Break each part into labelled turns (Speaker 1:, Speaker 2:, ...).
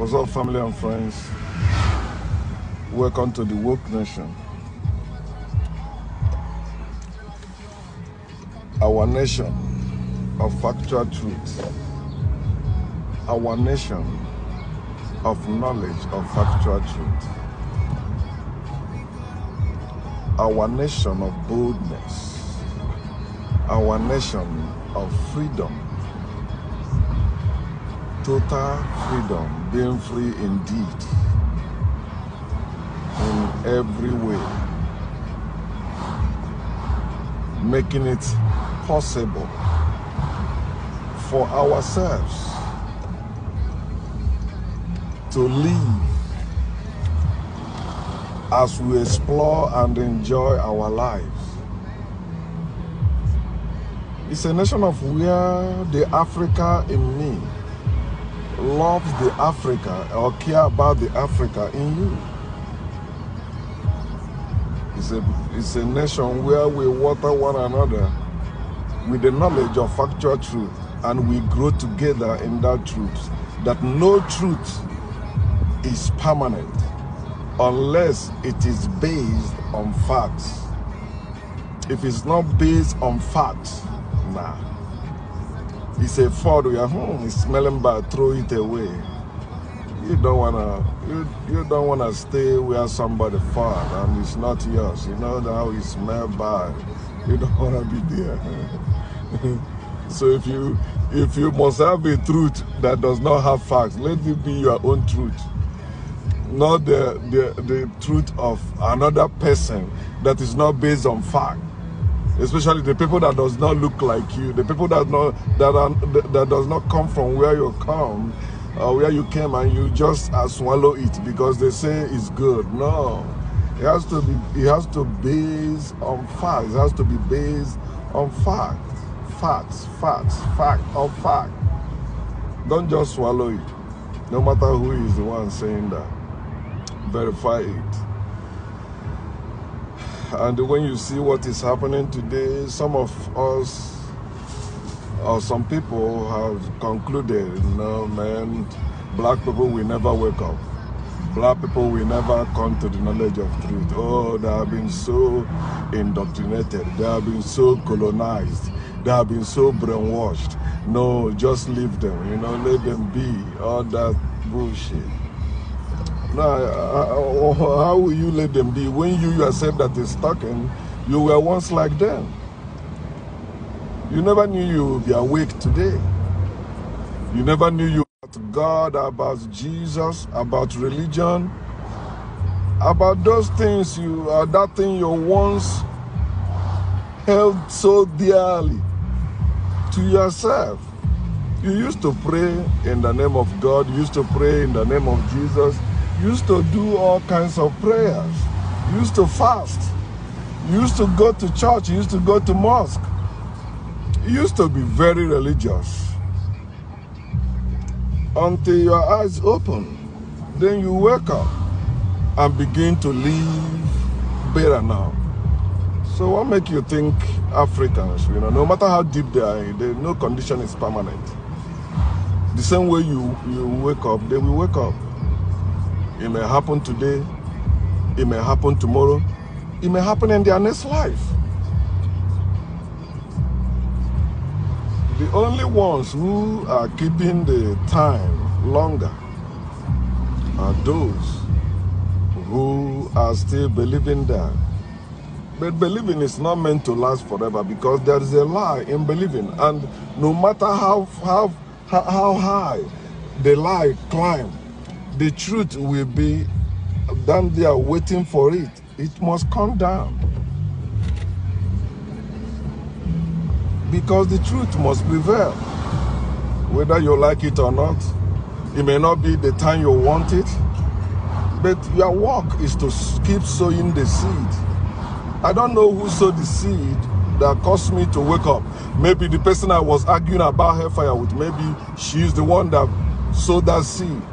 Speaker 1: What's up, family and friends? Welcome to the Woke Nation. Our nation of factual truth. Our nation of knowledge of factual truth. Our nation of boldness. Our nation of freedom. Total freedom, being free indeed in every way, making it possible for ourselves to live as we explore and enjoy our lives. It's a nation of where the Africa in me loves the Africa or care about the Africa in you. It's a nation where we water one another with the knowledge of factual truth, and we grow together in that truth, that no truth is permanent unless it is based on facts. If it's not based on facts, nah. It's a fraud. It's smelling bad. Throw it away. You don't wanna stay where somebody fought and it's not yours. You know how it smells bad. You don't wanna be there. So if you must have a truth that does not have facts, let it be your own truth, not the truth of another person that is not based on fact. Especially the people that does not look like you, the people that does not come from where you come, where you came, and you just swallow it because they say it's good. No, it has to be based on facts. It has to be based on fact, fact on fact. Don't just swallow it, no matter who is the one saying that. Verify it. And when you see what is happening today, some of us, or some people have concluded, no, man, black people will never wake up. Black people will never come to the knowledge of truth. Oh, they have been so indoctrinated. They have been so colonized. They have been so brainwashed. No, just leave them, let them be. All that bullshit. Now, how will you let them be when you yourself that is talking, you were once like them? You never knew you would be awake today. You never knew you about God, about Jesus, about religion, about those things that thing you once held so dearly to yourself. You used to pray in the name of God. You used to pray in the name of Jesus. Used to do all kinds of prayers. Used to fast. Used to go to church. Used to go to mosque. Used to be very religious. Until your eyes open, then you wake up and begin to live better now. So what make you think Africans, no matter how deep they are, no condition is permanent. The same way you wake up, they will wake up. It may happen today, it may happen tomorrow, it may happen in their next life. The only ones who are keeping the time longer are those who are still believing that. But believing is not meant to last forever, because there is a lie in believing, and no matter how high the lie climbs, the truth will be down there waiting for it. It must come down. Because the truth must prevail. Whether you like it or not, it may not be the time you want it, but your work is to keep sowing the seed. I don't know who sowed the seed that caused me to wake up. Maybe the person I was arguing about hellfire with, maybe she's the one that sowed that seed.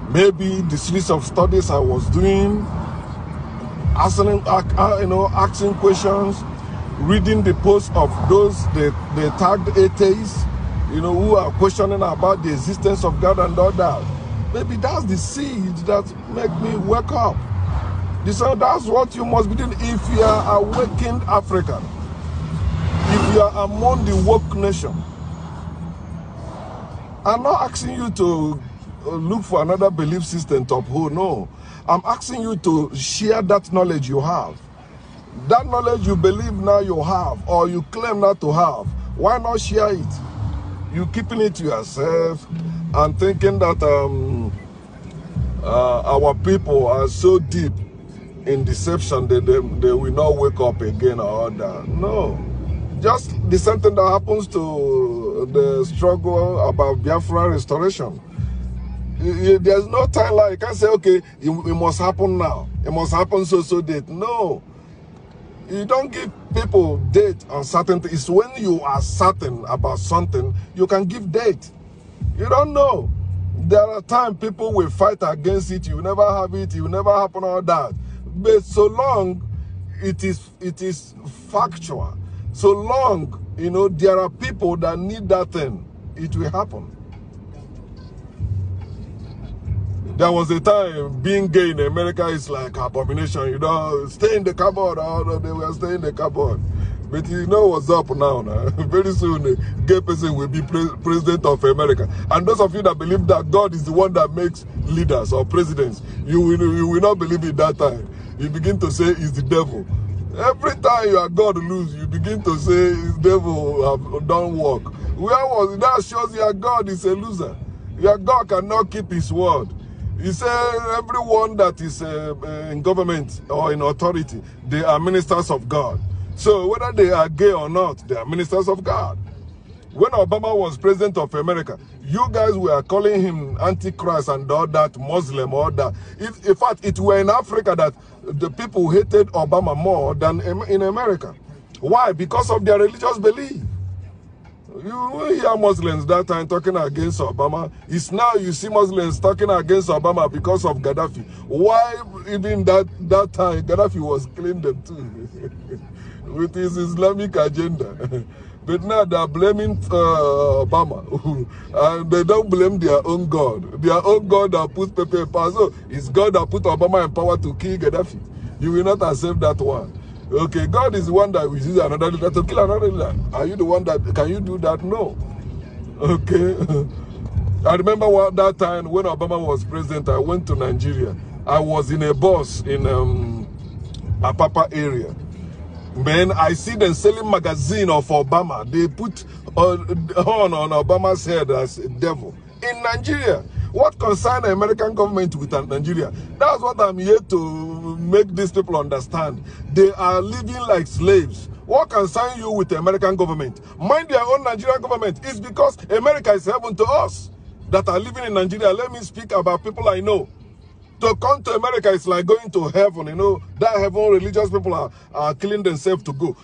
Speaker 1: Maybe the series of studies I was doing, asking questions, reading the posts of those they tagged atheists, who are questioning about the existence of God and all that. maybe that's the seed that make me wake up. So that's what you must be doing if you are awakened African. If you are among the woke nation. I'm not asking you to look for another belief system to uphold. No. I'm asking you to share that knowledge you have. That knowledge you believe now you have, or you claim not to have. Why not share it? You keeping it to yourself and thinking that our people are so deep in deception that they will not wake up again or that. No. Just the same thing that happens to the struggle about Biafra restoration. There's no time like you can't say, okay, it must happen now. It must happen so date. No. You don't give people date on certain things. It's when you are certain about something, you can give date. You don't know. There are times people will fight against it. You never have it. You never happen all that. But so long it is factual. So long, you know, there are people that need that thing, it will happen. There was a time being gay in America is like abomination, you know, stay in the cupboard, or they will stay in the cupboard. But you know what's up now. Very soon, a gay person will be president of America. And those of you that believe that God is the one that makes leaders or presidents, you will not believe it that time. You begin to say it's the devil. Every time you are God lose, you begin to say it's devil have done work. Where was it? That shows your God is a loser. Your God cannot keep his word. He said everyone that is in government or in authority, they are ministers of God. So whether they are gay or not, they are ministers of God. When Obama was president of America, you guys were calling him Antichrist and all that, Muslim, all that. In fact, it were in Africa that the people hated Obama more than in America. Why? Because of their religious belief. You hear Muslims that time talking against Obama. It's now you see Muslims talking against Obama because of Gaddafi. Why even that time Gaddafi was killing them too with his Islamic agenda. But now they are blaming Obama. And they don't blame their own God. Their own God that put Pepe in power. So it's God that put Obama in power to kill Gaddafi. You will not accept that one. Okay, God is the one that will use another leader to kill another leader. Are you the one that, can you do that? No. Okay. I remember that time when Obama was president, I went to Nigeria. I was in a bus in Apapa area. Man, I see them selling magazine of Obama. They put on Obama's head as a devil. In Nigeria. What concern the American government with Nigeria? That's what I'm here to make these people understand. They are living like slaves. What concern you with the American government? Mind their own Nigerian government. It's because America is heaven to us that are living in Nigeria. Let me speak about people I know. To come to America is like going to heaven, you know. That heaven, religious people are killing themselves to go.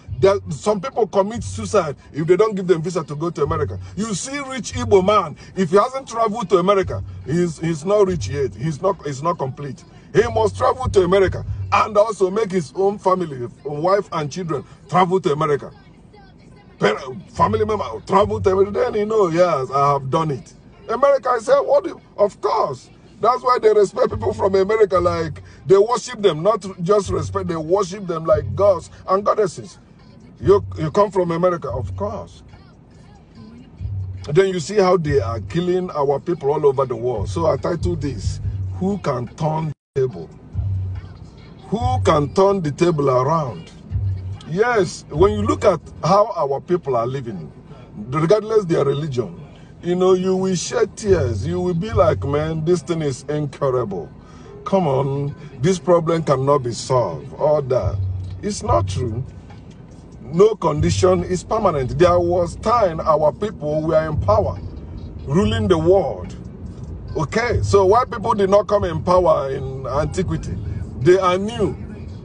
Speaker 1: Some people commit suicide if they don't give them visa to go to America. You see rich Igbo man, if he hasn't traveled to America, he's not rich yet. He's not complete. He must travel to America and also make his own family, wife and children, travel to America. Family member, travel to America. Then you know, yes, I have done it. America, I said, what? Of course. That's why they respect people from America, like they worship them, not just respect, they worship them like gods and goddesses. You come from America, of course. Then you see how they are killing our people all over the world. So I titled this, Who Can Turn the Table? Who can turn the table around? Yes, when you look at how our people are living, regardless their religion, you know, you will shed tears. You will be like, man, this thing is incurable. Come on, this problem cannot be solved. All that. It's not true. No condition is permanent. There was time our people were in power, ruling the world. Okay, so why people did not come in power in antiquity? They are new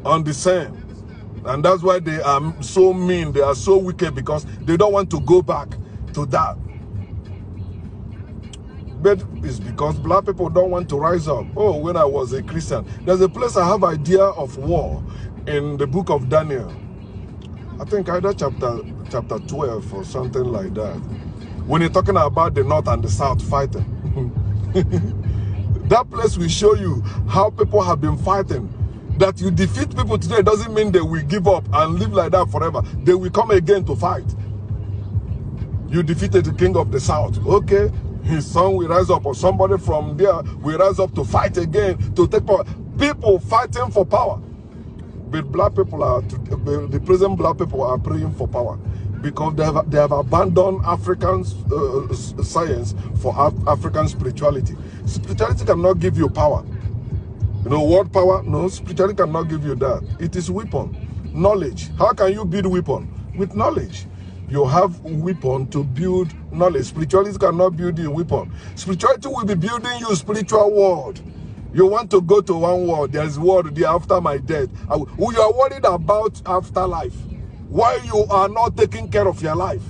Speaker 1: on the same. And that's why they are so mean, they are so wicked, because they don't want to go back to that. But it's because black people don't want to rise up. Oh, when I was a Christian, there's a place I have idea of war in the book of Daniel. I think either chapter 12 or something like that. When you're talking about the north and the south fighting. That place will show you how people have been fighting. That you defeat people today doesn't mean they will give up and live like that forever. They will come again to fight. You defeated the king of the south. Okay, his son will rise up, or somebody from there will rise up to fight again, to take power. People fighting for power. But black people are, the present black people are praying for power. Because they have abandoned African science for African spirituality. Spirituality cannot give you power. You know what power? No, spirituality cannot give you that. It is weapon. Knowledge. How can you build weapon? With knowledge. You have weapon to build knowledge. Spirituality cannot build you weapon. Spirituality will be building you spiritual world. You want to go to one world. There is world there after my death. You are worried about afterlife. Why you are not taking care of your life?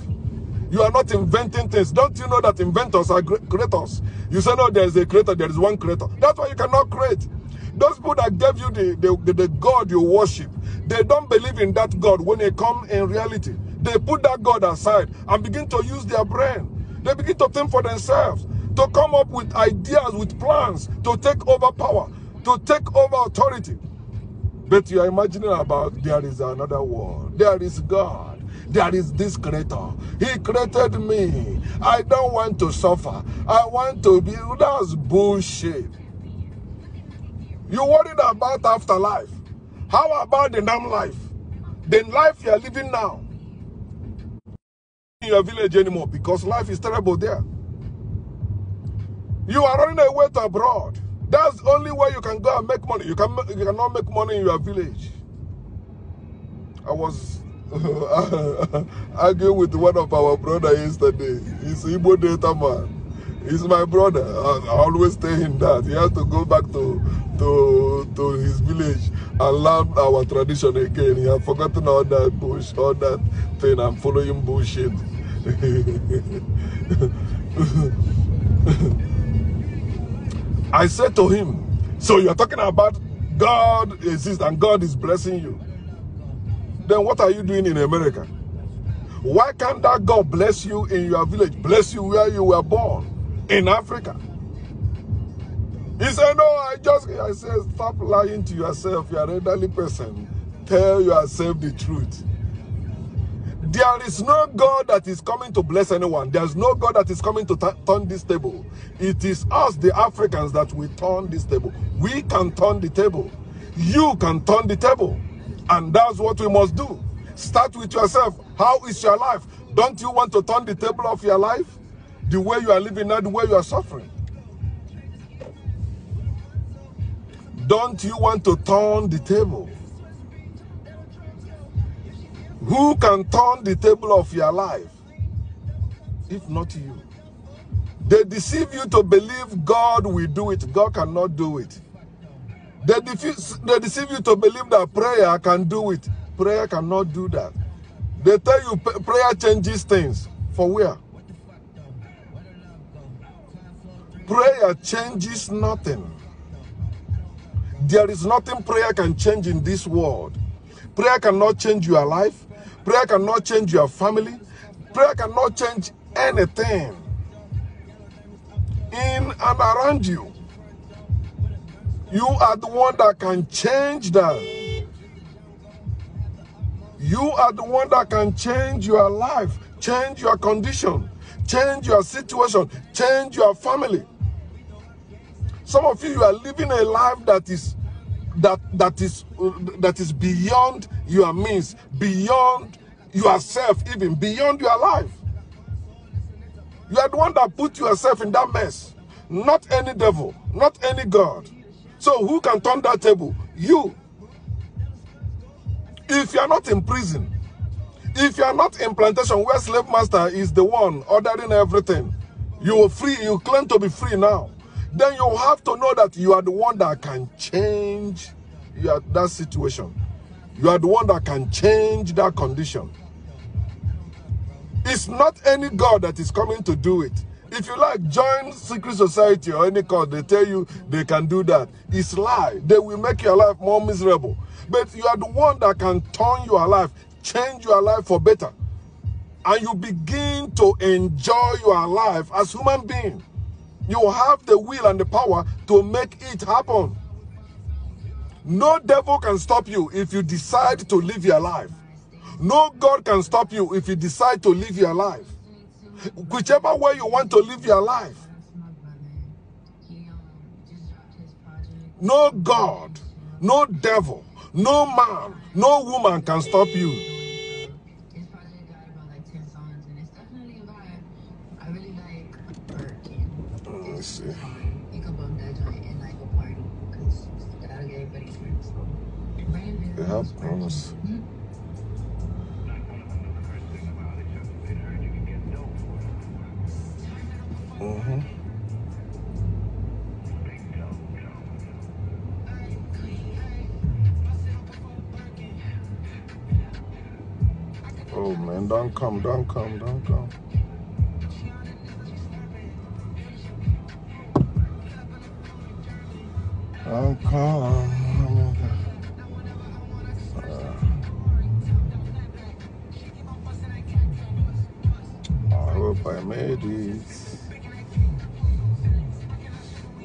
Speaker 1: You are not inventing things. Don't you know that inventors are creators? You say, no, there is a creator, there is one creator. That's why you cannot create. Those people that gave you the God you worship, they don't believe in that God when they come in reality. They put that God aside and begin to use their brain. They begin to think for themselves, to come up with ideas, with plans, to take over power, to take over authority. But you are imagining about there is another world. There is God. There is this creator. He created me. I don't want to suffer. I want to be. That's bullshit. You worried about afterlife. How about the damn life? The life you are living now. In your village anymore because life is terrible there. You are running away to abroad. That's the only way you can go and make money. You cannot make money in your village. I was arguing with one of our brothers yesterday. He's Igbo data man. He's my brother. I always tell him that he has to go back to his village and learn our tradition again. He has forgotten all that bullshit, all that thing. I'm following bullshit. I said to him, so you're talking about God exists and God is blessing you. Then what are you doing in America? Why can't that God bless you in your village, bless you where you were born, in Africa? He said, no, I said, stop lying to yourself. You're an elderly person. Tell yourself the truth. There is no God that is coming to bless anyone. There is no God that is coming to turn this table. It is us, the Africans, that will turn this table. We can turn the table. You can turn the table. And that's what we must do. Start with yourself. How is your life? Don't you want to turn the table of your life? The way you are living now, the way you are suffering. Don't you want to turn the table? Who can turn the table of your life, if not you? They deceive you to believe God will do it. God cannot do it. They deceive you to believe that prayer can do it. Prayer cannot do that. They tell you prayer changes things. For where? Prayer changes nothing. There is nothing prayer can change in this world. Prayer cannot change your life. Prayer cannot change your family. Prayer cannot change anything in and around you. You are the one that can change that. You are the one that can change your life, change your condition, change your situation, change your family. Some of you are living a life that is beyond your means, beyond yourself, even beyond your life. You are the one that put yourself in that mess. Not any devil, not any God. So who can turn that table? You. If you are not in prison, if you are not in plantation where slave master is the one ordering everything, you are free, you claim to be free now, then you have to know that you are the one that can change that situation. You are the one that can change that condition. It's not any God that is coming to do it. If you like, join secret society or any cult, they tell you they can do that. It's lie. They will make your life more miserable. But you are the one that can turn your life, change your life for better. And you begin to enjoy your life as human being. You have the will and the power to make it happen. No devil can stop you if you decide to live your life. No God can stop you if you decide to live your life. Whichever way you want to live your life. No God, no devil, no man, no woman can stop you. Let me see. They have promise. Oh man, don't come. Don't come. Don't come. I hope I made it.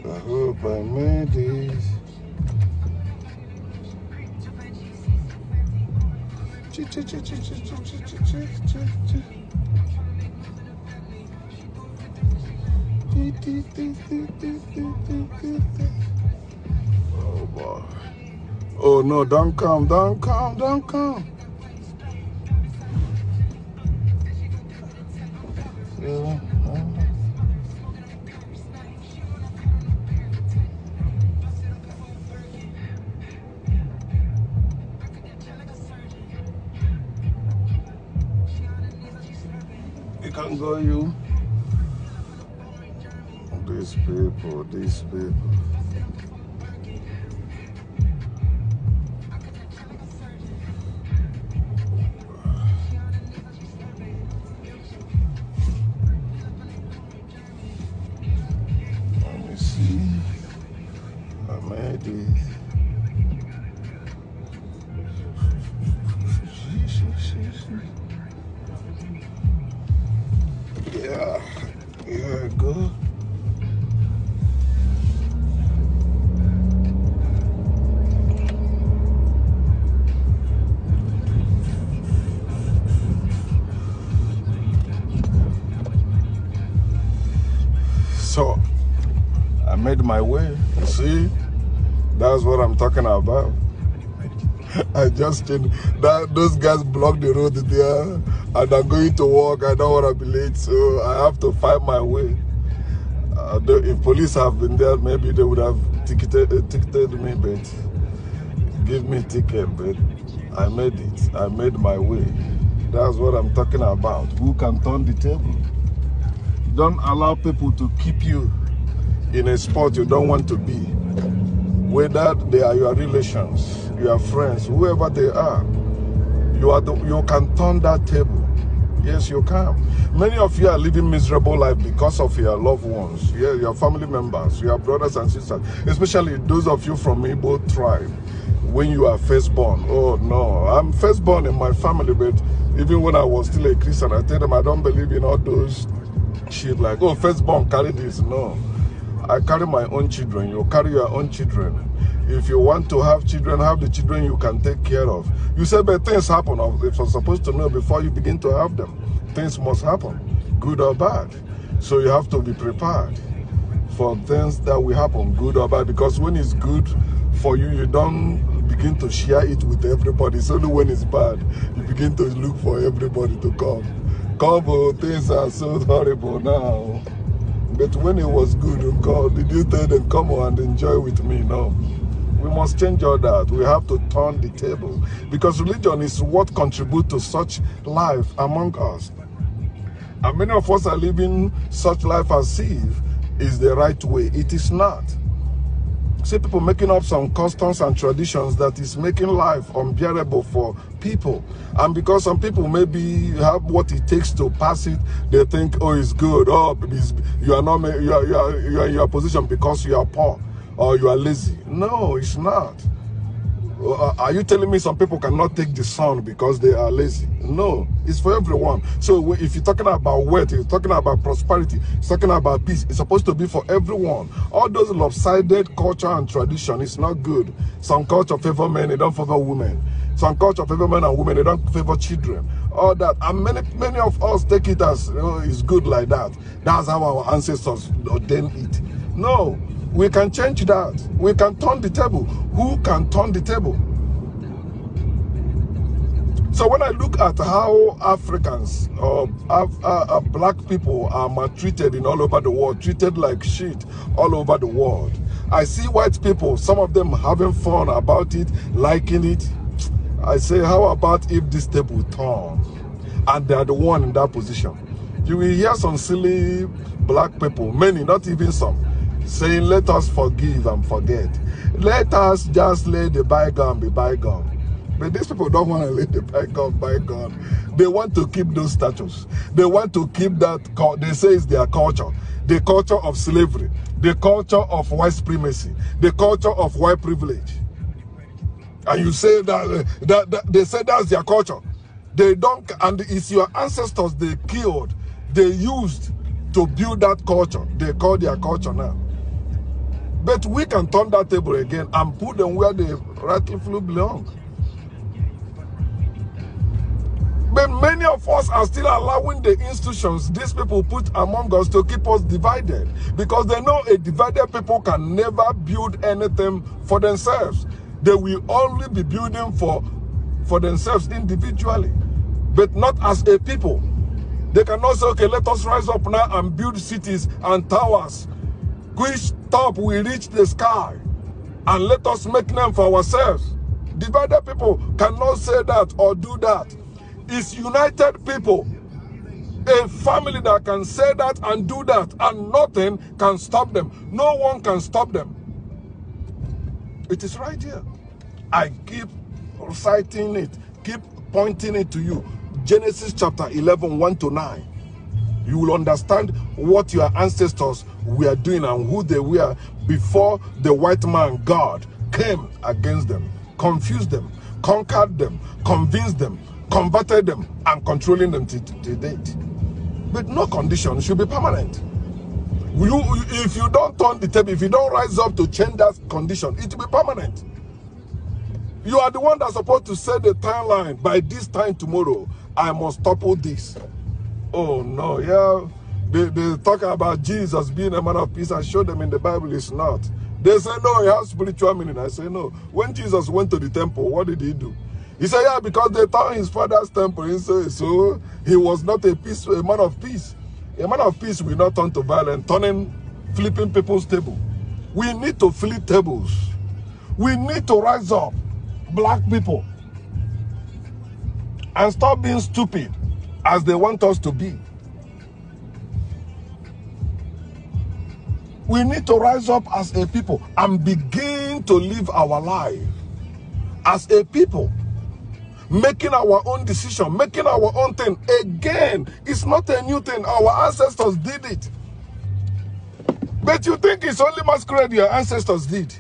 Speaker 1: I hope I made it. Oh boy. Oh no, don't come, don't come, don't come. Yeah. You can't go, you. These people, these people. Let me see. I made it. Yeah, yeah, good. So, I made my way. See, that's what I'm talking about. I just did that. Those guys blocked the road there, and I'm going to work. I don't want to be late, so I have to find my way. If police have been there, maybe they would have ticketed me, but give me a ticket. But I made it. I made my way. That's what I'm talking about. Who can turn the table? Don't allow people to keep you in a spot you don't want to be. Whether they are your relations, your friends, whoever they are, you can turn that table. Yes, you can. Many of you are living miserable life because of your loved ones, your family members, your brothers and sisters, especially those of you from Igbo tribe. When you are firstborn, oh no, I'm firstborn in my family, but even when I was still a Christian, I tell them I don't believe in all those shit like, oh, firstborn carry this. No, I carry my own children. You carry your own children. If you want to have children, have the children you can take care of. You say, but things happen. If you're supposed to know before you begin to have them, things must happen, good or bad. So you have to be prepared for things that will happen, good or bad. Because when it's good for you, you don't begin to share it with everybody. It's only when it's bad, you begin to look for everybody to come. Come, things are so horrible now. But when it was good, God, did you tell them, come on and enjoy with me? No. We must change all that. We have to turn the table. Because religion is what contributes to such life among us. And many of us are living such life as if is the right way. It is not. See people making up some customs and traditions that is making life unbearable for people. And because some people maybe have what it takes to pass it, they think, oh, it's good. Oh, you are not, you are in your position because you are poor or you are lazy. No, it's not. Are you telling me some people cannot take the sun because they are lazy? No, it's for everyone. So if you're talking about wealth, you're talking about prosperity, you're talking about peace, it's supposed to be for everyone. All those lopsided culture and tradition is not good. Some culture favor men, they don't favor women. Some culture favor men and women, they don't favor children. All that. And many of us take it as, it's good like that. That's how our ancestors ordained it. No. We can change that. We can turn the table. Who can turn the table? So when I look at how Africans or black people are maltreated in all over the world, treated like shit all over the world, I see white people, some of them having fun about it, liking it. I say, how about if this table turns and they are the one in that position? You will hear some silly black people, many, not even some, saying, let us forgive and forget. Let us just let the bygone be bygone. But these people don't want to let the bygone be bygone. They want to keep those statues. They want to keep that, they say it's their culture. The culture of slavery. The culture of white supremacy. The culture of white privilege. And you say that they say that's their culture. They don't, and it's your ancestors they killed, they used to build that culture. They call their culture now. But we can turn that table again and put them where they rightfully belong. But many of us are still allowing the institutions these people put among us to keep us divided. Because they know a divided people can never build anything for themselves. They will only be building for themselves individually, but not as a people. They cannot say, okay, let us rise up now and build cities and towers, which top we reach the sky, and let us make them for ourselves. Divided people cannot say that or do that. It's united people, a family that can say that and do that, and nothing can stop them. No one can stop them. It is right here. I keep reciting it, keep pointing it to you. Genesis chapter 11, 1 to 9. You will understand what your ancestors were doing and who they were before the white man, God, came against them, confused them, conquered them, convinced them, converted them, and controlling them to date. But no condition should be permanent. If you don't turn the table, if you don't rise up to change that condition, it will be permanent. You are the one that's supposed to set the timeline. By this time tomorrow, I must topple this. Oh no, yeah. They talk about Jesus being a man of peace and show them in the Bible it's not. They say no, he has spiritual meaning. I say no. When Jesus went to the temple, what did he do? He said, yeah, because they turned his father's temple. He said, so he was not a man of peace. A man of peace will not turn to violence, flipping people's table. We need to flip tables. We need to rise up, black people, and stop being stupid as they want us to be. We need to rise up as a people and begin to live our life as a people, making our own decision, making our own thing. Again, it's not a new thing. Our ancestors did it. But you think it's only masquerade your ancestors did.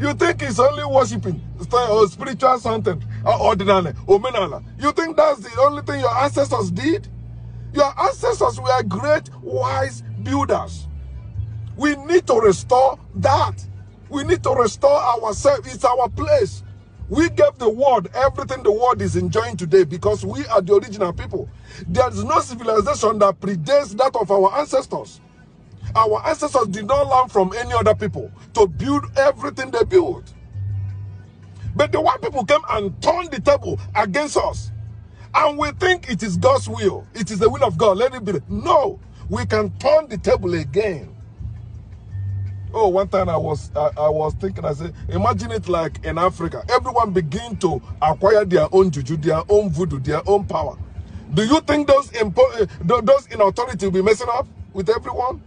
Speaker 1: You think it's only worshiping, or spiritual something, ordinary, omenala. You think that's the only thing your ancestors did? Your ancestors were great, wise builders. We need to restore that. We need to restore ourselves. It's our place. We gave the world everything the world is enjoying today because we are the original people. There is no civilization that predates that of our ancestors. Our ancestors did not learn from any other people to build everything they built. But the white people came and turned the table against us. And we think it is God's will. It is the will of God. Let it be. No, we can turn the table again. Oh, one time I was thinking, I said, imagine it like in Africa. Everyone begin to acquire their own juju, their own voodoo, their own power. Do you think those in authority will be messing up with everyone?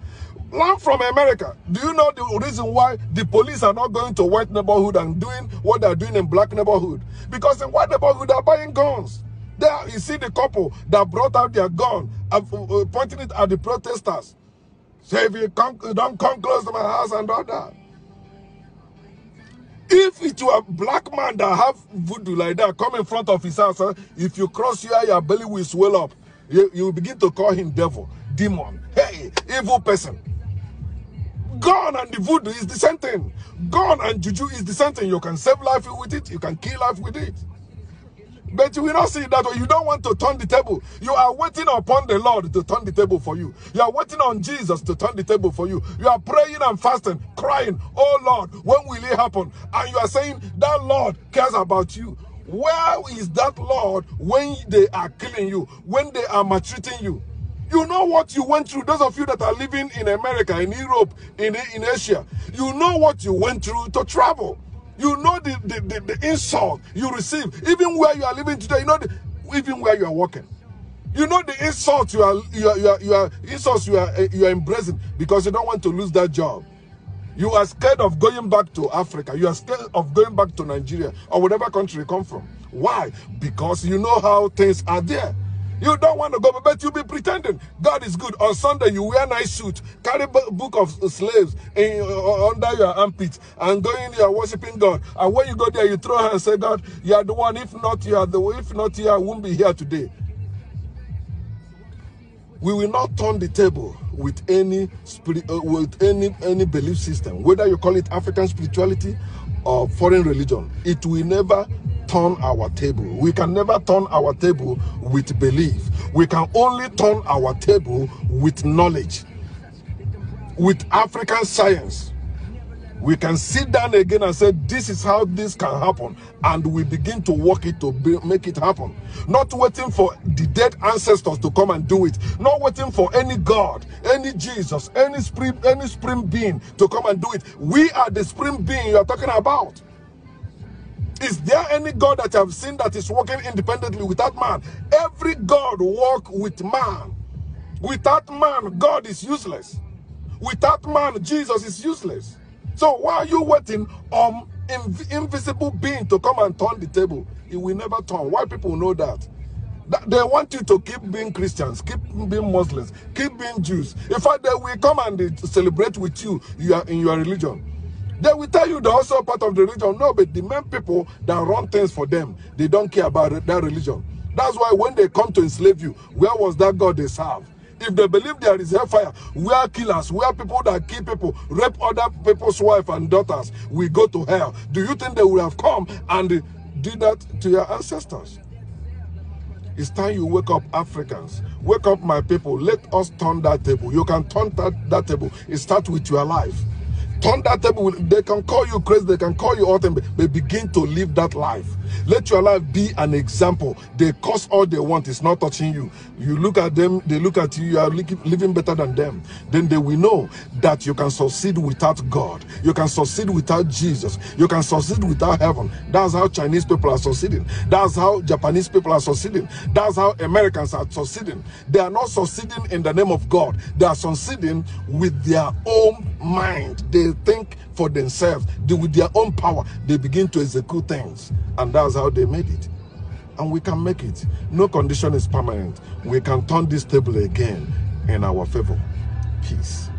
Speaker 1: Learn from America. Do you know the reason why the police are not going to white neighborhood and doing what they're doing in black neighborhood? Because in white neighborhood, they're buying guns. There, you see the couple that brought out their gun, pointing it at the protesters. Say, if you don't come close to my house and all that. If it were a black man that have voodoo like that come in front of his house, if you cross here, your belly will swell up. You begin to call him devil, demon, hey, evil person. Gun and the voodoo is the same thing. Gun and juju is the same thing. You can save life with it. You can kill life with it. But you will not see that way. You don't want to turn the table. You are waiting upon the Lord to turn the table for you. You are waiting on Jesus to turn the table for you. You are praying and fasting, crying, oh Lord, when will it happen? And you are saying that Lord cares about you. Where is that Lord when they are killing you, when they are maltreating you? You know what you went through. Those of you that are living in America, in Europe, in Asia, you know what you went through to travel. You know the insult you receive, even where you are living today. You know even where you are working. You know the insult you are embracing because you don't want to lose that job. You are scared of going back to Africa. You are scared of going back to Nigeria or whatever country you come from. Why? Because you know how things are there. You don't want to go, but you be pretending God is good. On Sunday, you wear nice suit, carry book of slaves under your armpit, and going there worshiping God. And when you go there, you throw hands and say, God, you are the one. If not, you are the one. If not, I won't be here today. We will not turn the table with any any belief system, whether you call it African spirituality or foreign religion. It will never turn our table. We can never turn our table with belief. We can only turn our table with knowledge, with African science. We can sit down again and say, this is how this can happen, and we begin to work it to make it happen. Not waiting for the dead ancestors to come and do it. Not waiting for any God, any Jesus, any spring being to come and do it. We are the spring being you are talking about. Is there any God that you have seen that is working independently without man? Every God works with man. Without man, God is useless. Without man, Jesus is useless. So why are you waiting on invisible being to come and turn the table? It will never turn. Why people know that? They want you to keep being Christians, keep being Muslims, keep being Jews. In fact, they will come and celebrate with you in your religion. They will tell you they're also part of the religion. No, but the main people that run things for them, they don't care about that religion. That's why when they come to enslave you, where was that God they serve? If they believe there is hellfire, where killers, where people that kill people, rape other people's wives and daughters, we go to hell. Do you think they would have come and did that to your ancestors? It's time you wake up, Africans. Wake up, my people. Let us turn that table. You can turn that table. It starts with your life. Turn that table. They can call you crazy. They can call you all them, but begin to live that life. Let your life be an example. They cause all they want. It's not touching you. You look at them. They look at you. You are living better than them. Then they will know that you can succeed without God. You can succeed without Jesus. You can succeed without heaven. That's how Chinese people are succeeding. That's how Japanese people are succeeding. That's how Americans are succeeding. They are not succeeding in the name of God. They are succeeding with their own mind. They think for themselves. With their own power, they begin to execute things. And that's how they made it. And we can make it. No condition is permanent. We can turn this table again in our favor. Peace.